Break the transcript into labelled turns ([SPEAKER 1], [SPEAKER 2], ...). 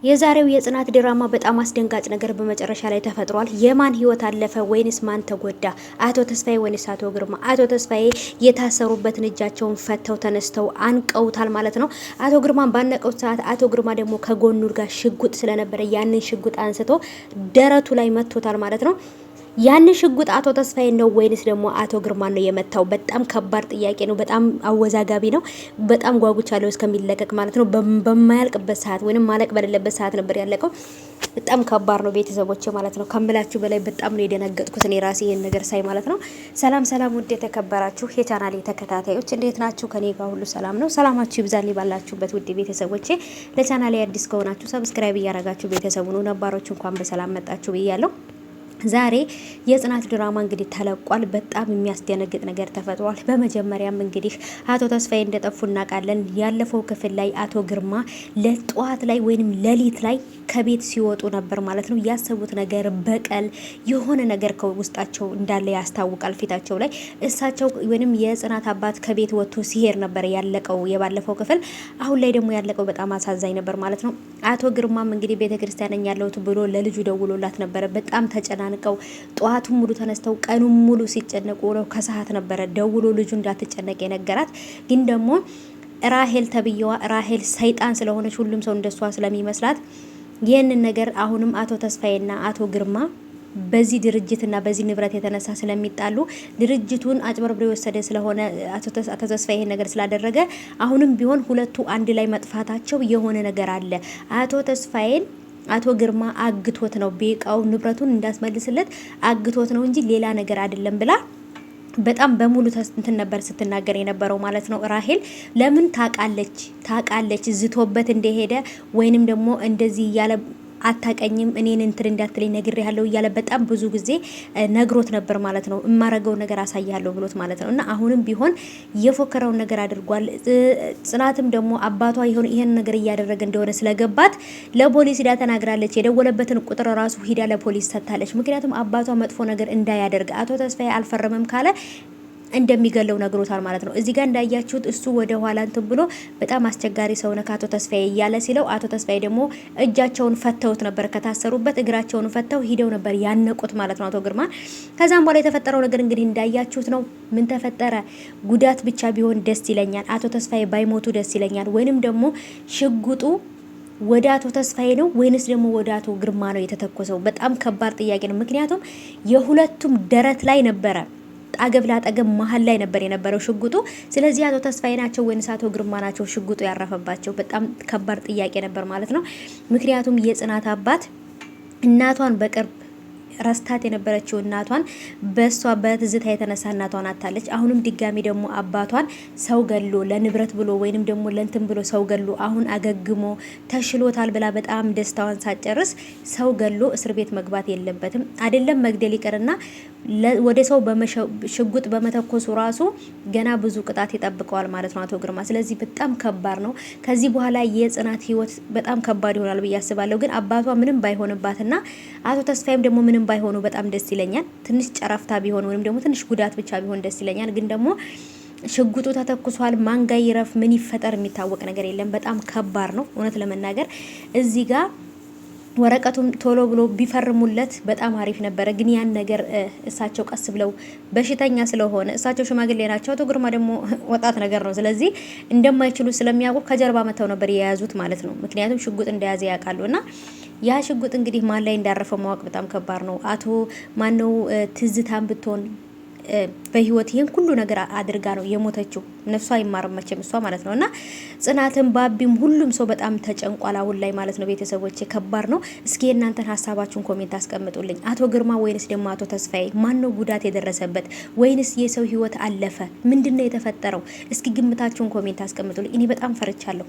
[SPEAKER 1] የዛሬው የጽናት ድራማ በጣም አስደንጋጭ ነገር በመጨረሻ ላይ ተፈጥሯል። የማን ህይወት አለፈ ወይንስ ማን ተጎዳ? አቶ ተስፋዬ ወይንስ አቶ ግርማ? አቶ ተስፋዬ የታሰሩበትን እጃቸውን ፈተው ተነስተው አንቀውታል ማለት ነው። አቶ ግርማን ባነቀው ሰዓት አቶ ግርማ ደግሞ ከጎኑ ጋር ሽጉጥ ስለነበረ ያንን ሽጉጥ አንስቶ ደረቱ ላይ መቶታል ማለት ነው። ያን ሽጉጥ አቶ ተስፋዬ ነው ወይንስ ደግሞ አቶ ግርማ ነው የመታው? በጣም ከባድ ጥያቄ ነው። በጣም አወዛጋቢ ነው። በጣም ጓጉቻለሁ እስከሚለቀቅ ማለት ነው። በማያልቅበት ሰዓት ወይንም ማለቅ በሌለበት ሰዓት ነበር ያለቀው። በጣም ከባድ ነው ቤተሰቦች ማለት ነው። ከምላችሁ በላይ በጣም ነው የደነገጥኩት እኔ ራሴ ይሄን ነገር ሳይ ማለት ነው። ሰላም ሰላም፣ ውድ የተከበራችሁ የቻናሌ ተከታታዮች እንዴት ናችሁ? ከኔ ጋር ሁሉ ሰላም ነው። ሰላማችሁ ይብዛልኝ ባላችሁበት ውድ ቤተሰቦቼ። ለቻናሌ አዲስ ከሆናችሁ ሰብስክራይብ እያረጋችሁ ቤተሰቡ ነው። ነባሮች እንኳን በሰላም መጣችሁ ብያለሁ። ዛሬ የጽናት ድራማ እንግዲህ ተለቋል። በጣም የሚያስደነግጥ ነገር ተፈጥሯል። በመጀመሪያም እንግዲህ አቶ ተስፋዬ እንደጠፉ እናውቃለን። ያለፈው ክፍል ላይ አቶ ግርማ ለጠዋት ላይ ወይንም ሌሊት ላይ ከቤት ሲወጡ ነበር ማለት ነው። ያሰቡት ነገር በቀል የሆነ ነገር ከውስጣቸው እንዳለ ያስታውቃል ፊታቸው ላይ። እሳቸው ወይንም የጽናት አባት ከቤት ወጥቶ ሲሄድ ነበር ያለቀው የባለፈው ክፍል። አሁን ላይ ደግሞ ያለቀው በጣም አሳዛኝ ነበር ማለት ነው። አቶ ግርማም እንግዲህ ቤተክርስቲያን ነኝ ያለሁት ብሎ ለልጁ ደውሎላት ነበረ። በጣም ተጨናንቀው ጠዋቱን ሙሉ ተነስተው ቀኑን ሙሉ ሲጨነቁ ነው። ከሰዓት ነበረ ደውሎ ልጁ እንዳትጨነቅ የነገራት። ግን ደግሞ ራሄል ተብየዋ ራሄል ሰይጣን ስለሆነች ሁሉም ሰው እንደሷ ስለሚመስላት ይህንን ነገር አሁንም አቶ ተስፋዬና አቶ ግርማ በዚህ ድርጅትና በዚህ ንብረት የተነሳ ስለሚጣሉ ድርጅቱን አጭበርብሮ የወሰደ ስለሆነ አቶ ተስፋዬ ይሄን ነገር ስላደረገ አሁንም ቢሆን ሁለቱ አንድ ላይ መጥፋታቸው የሆነ ነገር አለ። አቶ ተስፋዬን አቶ ግርማ አግቶት ነው ቤቃው ንብረቱን እንዳስመልስለት አግቶት ነው እንጂ ሌላ ነገር አይደለም ብላ በጣም በሙሉ እንትን ነበር ስትናገር የነበረው ማለት ነው። ራሄል ለምን ታቃለች ዝቶበት እንደሄደ ወይንም ደግሞ እንደዚህ እያለ አታቀኝም እኔን እንትን እንዳትለኝ ነግሬያለሁ እያለ በጣም ብዙ ጊዜ ነግሮት ነበር ማለት ነው። እማረገው ነገር አሳያለሁ ብሎት ማለት ነው። እና አሁንም ቢሆን የፎከረውን ነገር አድርጓል። ጽናትም ደግሞ አባቷ ይሄን ነገር እያደረገ እንደሆነ ስለገባት ለፖሊስ ሂዳ ተናግራለች። የደወለበትን ቁጥር ራሱ ሂዳ ለፖሊስ ሰጥታለች። ምክንያቱም አባቷ መጥፎ ነገር እንዳያደርግ አቶ ተስፋዬ አልፈረመም ካለ እንደሚገለው ነግሮታል ማለት ነው። እዚህ ጋር እንዳያችሁት እሱ ወደ ኋላ እንትን ብሎ በጣም አስቸጋሪ ሰው ነው አቶ ተስፋዬ እያለ ሲለው አቶ ተስፋዬ ደግሞ እጃቸውን ፈተውት ነበር ከታሰሩበት እግራቸውን ፈተው ሂደው ነበር ያነቁት ማለት ነው አቶ ግርማ። ከዛም በኋላ የተፈጠረው ነገር እንግዲህ እንዳያችሁት ነው። ምን ተፈጠረ? ጉዳት ብቻ ቢሆን ደስ ይለኛል፣ አቶ ተስፋዬ ባይሞቱ ደስ ይለኛል። ወይንም ደግሞ ሽጉጡ ወደ አቶ ተስፋዬ ነው ወይንስ ደግሞ ወደ አቶ ግርማ ነው የተተኮሰው? በጣም ከባድ ጥያቄ ነው። ምክንያቱም የሁለቱም ደረት ላይ ነበረ አገብ ላጠገብ መሀል ላይ ነበር የነበረው ሽጉጡ። ስለዚህ አቶ ተስፋዬ ናቸው ወይንስ አቶ ግርማ ናቸው ሽጉጡ ያረፈባቸው? በጣም ከባድ ጥያቄ ነበር ማለት ነው። ምክንያቱም የጽናት አባት እናቷን በቅርብ ረስታት የነበረችው እናቷን በሷ በትዝታ የተነሳ እናቷን አታለች። አሁንም ድጋሚ ደግሞ አባቷን ሰው ገሎ ለንብረት ብሎ ወይንም ደግሞ ለንትን ብሎ ሰው ገሎ አሁን አገግሞ ተሽሎታል ብላ በጣም ደስታዋን ሳጨርስ ሰው ገሎ እስር ቤት መግባት የለበትም አይደለም መግደል ይቀርና ወደ ሰው ሽጉጥ በመተኮሱ ራሱ ገና ብዙ ቅጣት ይጠብቀዋል ማለት ነው አቶ ግርማ። ስለዚህ በጣም ከባድ ነው። ከዚህ በኋላ የጽናት ህይወት በጣም ከባድ ይሆናል ብዬ አስባለሁ። ግን አባቷ ምንም ባይሆንባትና አቶ ተስፋዬም ደግሞ ምንም ባይሆኑ በጣም ደስ ይለኛል። ትንሽ ጨረፍታ ቢሆን ወይም ደግሞ ትንሽ ጉዳት ብቻ ቢሆን ደስ ይለኛል። ግን ደግሞ ሽጉጡ ተተኩሷል። ማንጋ ይረፍ ምን ይፈጠር የሚታወቅ ነገር የለም። በጣም ከባድ ነው እውነት ለመናገር እዚህ ጋር ወረቀቱም ቶሎ ብሎ ቢፈርሙለት በጣም አሪፍ ነበረ። ግን ያን ነገር እሳቸው ቀስ ብለው በሽተኛ ስለሆነ እሳቸው ሽማግሌ ናቸው፣ አቶ ግርማ ደግሞ ወጣት ነገር ነው። ስለዚህ እንደማይችሉ ስለሚያውቁ ከጀርባ መተው ነበር የያዙት ማለት ነው። ምክንያቱም ሽጉጥ እንደያዘ ያውቃሉና ያ ሽጉጥ እንግዲህ ማን ላይ እንዳረፈ ማወቅ በጣም ከባድ ነው። አቶ ማነው ትዝታን ብትሆን በህይወት ይሄን ሁሉ ነገር አድርጋ ነው የሞተችው። ነፍሷ አይማርም መቼም እሷ ማለት ነውና ጽናትን ባቢም ሁሉም ሰው በጣም ተጨንቋል አሁን ላይ ማለት ነው። ቤተሰቦች ከባድ ነው። እስኪ እናንተን ሀሳባችሁን ኮሜንት አስቀምጡልኝ። አቶ ግርማ ወይንስ ደግሞ አቶ ተስፋዬ ማን ነው ጉዳት የደረሰበት? ወይንስ የሰው ህይወት አለፈ? ምንድነው የተፈጠረው? እስኪ ግምታችሁን ኮሜንት አስቀምጡልኝ። እኔ በጣም ፈርቻለሁ።